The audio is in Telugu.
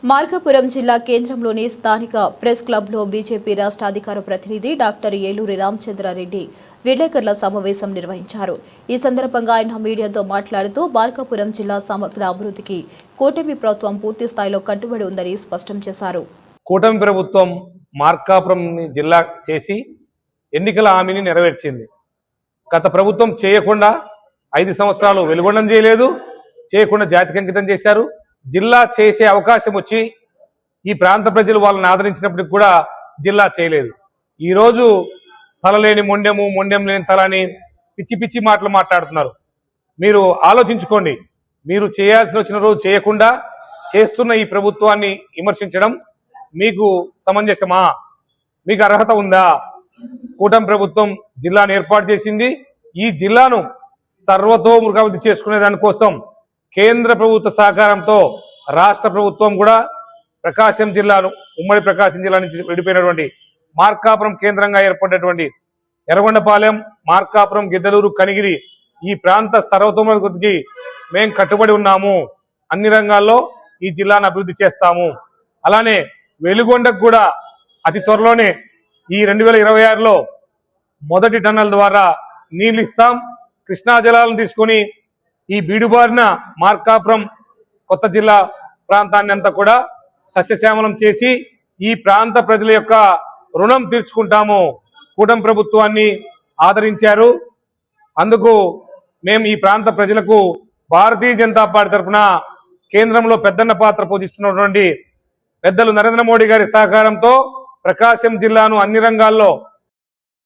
మార్కాపురం జిల్లా కేంద్రంలోని స్థానిక ప్రెస్ క్లబ్లో బీజేపీ రాష్ట్ర అధికార ప్రతినిధి డాక్టర్ ఏలూరి రామచంద్రారెడ్డి విలేకరుల సమావేశం నిర్వహించారు. ఈ సందర్భంగా ఆయన మీడియాతో మాట్లాడుతూ మార్కాపురం జిల్లా సమగ్ర అభివృద్ధికి కూటమి ప్రభుత్వం పూర్తి స్థాయిలో కట్టుబడి ఉందని స్పష్టం చేశారు. కూటమి ప్రభుత్వం మార్కాపురం జిల్లా చేసి ఎన్నికల హామీని నెరవేర్చింది. గత ప్రభుత్వం చేయకుండా 5 సంవత్సరాలు వెలుగొండం చేయలేదు, చేయకుండా జాతికి అంకితం చేశారు. జిల్లా చేసే అవకాశం వచ్చి ఈ ప్రాంత ప్రజలు వాళ్ళని ఆదరించినప్పటికి కూడా జిల్లా చేయలేదు. ఈరోజు తలలేని మొండెము, మొండెం లేని తల అని పిచ్చి పిచ్చి మాటలు మాట్లాడుతున్నారు. మీరు ఆలోచించుకోండి. మీరు చేయాల్సిన వచ్చిన రోజు చేయకుండా చేస్తున్న ఈ ప్రభుత్వాన్ని విమర్శించడం మీకు సమంజసమా? మీకు అర్హత ఉందా? కూటమి ప్రభుత్వం జిల్లాను ఏర్పాటు చేసింది. ఈ జిల్లాను సర్వతోముఖాభివృద్ధి చేసుకునే దానికోసం కేంద్ర ప్రభుత్వ సహకారంతో రాష్ట్ర ప్రభుత్వం కూడా ప్రకాశం జిల్లాను, ఉమ్మడి ప్రకాశం జిల్లా నుంచి విడిపోయినటువంటి మార్కాపురం కేంద్రంగా ఏర్పడినటువంటి ఎర్రగొండపాలెం, మార్కాపురం, గిద్దలూరు, కనిగిరి ఈ ప్రాంత సర్వతోముఖాభివృద్ధికి మేము కట్టుబడి ఉన్నాము. అన్ని రంగాల్లో ఈ జిల్లాను అభివృద్ధి చేస్తాము. అలానే వెలుగొండకు కూడా అతి త్వరలోనే ఈ 2026లో మొదటి టన్నల్ ద్వారా నీళ్లు ఇస్తాం. కృష్ణా జలాలను తీసుకొని ఈ బీడుబారిన మార్కాపురం కొత్త జిల్లా ప్రాంతాన్ని అంతా కూడా సస్యశ్యామలం చేసి ఈ ప్రాంత ప్రజల యొక్క రుణం తీర్చుకుంటాము. కూటమి ప్రభుత్వాన్ని ఆదరించారు. అందుకు మేము ఈ ప్రాంత ప్రజలకు భారతీయ జనతా పార్టీ తరఫున కేంద్రంలో పెద్దన్న పాత్ర పోషిస్తున్నటువంటి పెద్దలు నరేంద్ర మోడీ గారి సహకారంతో ప్రకాశం జిల్లాను అన్ని రంగాల్లో